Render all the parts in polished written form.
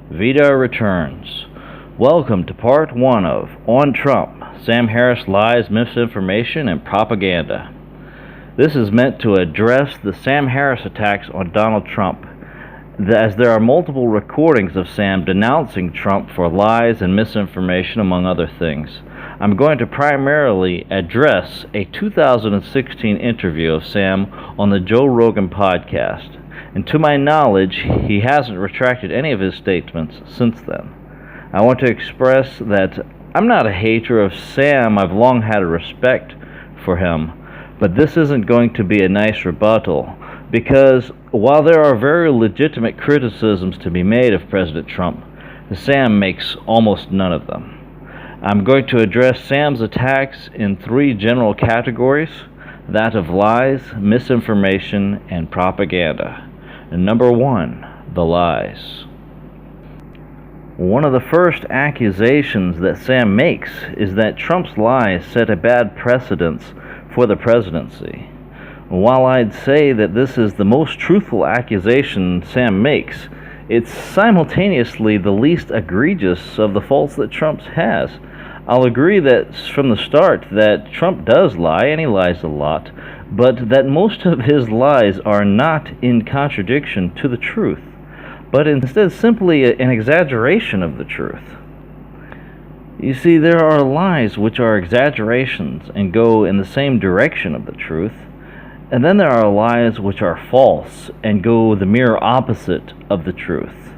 Vidar returns. Welcome to part 1 of On Trump, Sam Harris Lies, Misinformation, and Propaganda. This is meant to address the Sam Harris attacks on Donald Trump, as there are multiple recordings of Sam denouncing Trump for lies and misinformation, among other things. I'm going to primarily address a 2016 interview of Sam on the Joe Rogan podcast, and to my knowledge, he hasn't retracted any of his statements since then. I want to express that I'm not a hater of Sam. I've long had a respect for him, but this isn't going to be a nice rebuttal, because while there are very legitimate criticisms to be made of President Trump, Sam makes almost none of them. I'm going to address Sam's attacks in 3 general categories: that of lies, misinformation, and propaganda. And number 1, the lies. One of the first accusations that Sam makes is that Trump's lies set a bad precedence for the presidency. While I'd say that this is the most truthful accusation Sam makes, it's simultaneously the least egregious of the faults that Trump has. I'll agree that from the start that Trump does lie, and he lies a lot, but that most of his lies are not in contradiction to the truth, but instead simply an exaggeration of the truth. You see, there are lies which are exaggerations and go in the same direction of the truth, and then there are lies which are false and go the mirror opposite of the truth.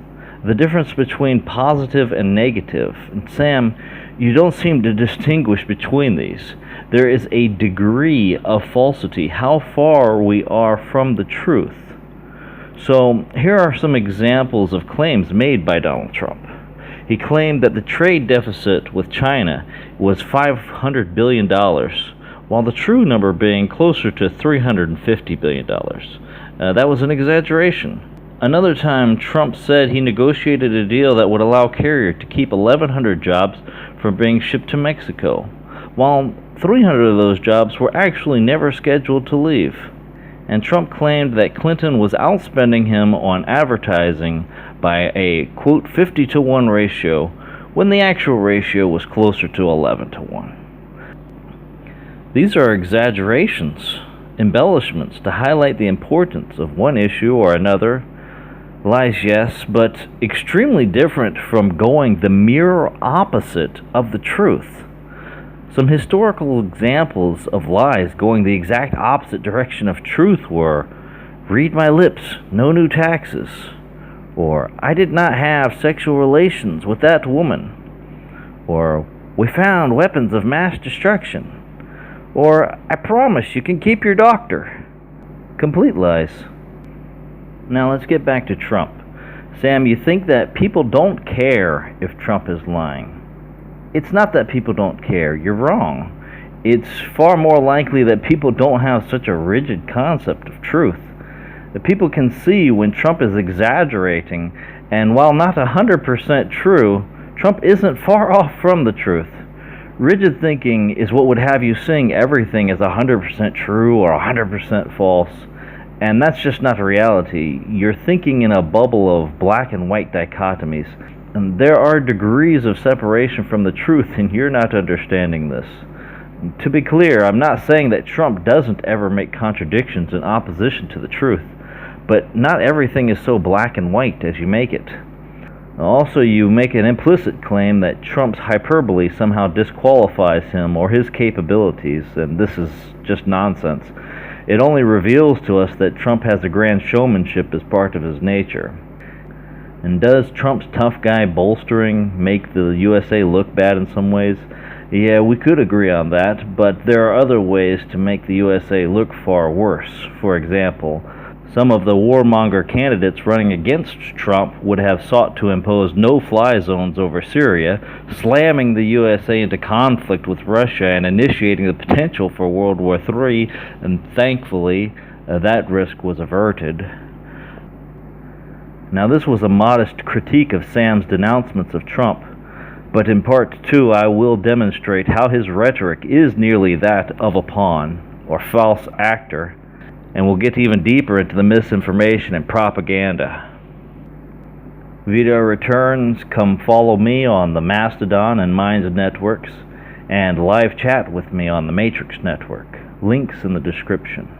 The difference between positive and negative, and Sam, you don't seem to distinguish between these. There is a degree of falsity, how far we are from the truth. So here are some examples of claims made by Donald Trump. He claimed that the trade deficit with China was $500 billion, while the true number being closer to $350 billion. That was an exaggeration. Another time, Trump said he negotiated a deal that would allow Carrier to keep 1,100 jobs from being shipped to Mexico, while 300 of those jobs were actually never scheduled to leave. And Trump claimed that Clinton was outspending him on advertising by a, quote, 50-to-1 ratio, when the actual ratio was closer to 11-to-1. These are exaggerations, embellishments to highlight the importance of one issue or another. Lies, yes, but extremely different from going the mirror opposite of the truth. Some historical examples of lies going the exact opposite direction of truth were, "Read my lips, no new taxes," or "I did not have sexual relations with that woman," or "We found weapons of mass destruction," or "I promise you can keep your doctor." Complete lies. Now let's get back to Trump. Sam, you think that people don't care if Trump is lying. It's not that people don't care. You're wrong. It's far more likely that people don't have such a rigid concept of truth. The people can see when Trump is exaggerating, and while not 100% true, Trump isn't far off from the truth. Rigid thinking is what would have you seeing everything as 100% true or 100% false. And that's just not reality. You're thinking in a bubble of black and white dichotomies. And there are degrees of separation from the truth, and you're not understanding this. To be clear, I'm not saying that Trump doesn't ever make contradictions in opposition to the truth, but not everything is so black and white as you make it. Also, you make an implicit claim that Trump's hyperbole somehow disqualifies him or his capabilities, and this is just nonsense. It only reveals to us that Trump has a grand showmanship as part of his nature. And does Trump's tough guy bolstering make the USA look bad in some ways? Yeah, we could agree on that, but there are other ways to make the USA look far worse. For example, some of the warmonger candidates running against Trump would have sought to impose no-fly zones over Syria, slamming the USA into conflict with Russia and initiating the potential for World War III, and thankfully, that risk was averted. Now, this was a modest critique of Sam's denouncements of Trump, but in part 2 I will demonstrate how his rhetoric is nearly that of a pawn, or false actor, and we'll get even deeper into the misinformation and propaganda. Vidar returns. Come follow me on the Mastodon and Minds networks, and live chat with me on the Matrix network. Links in the description.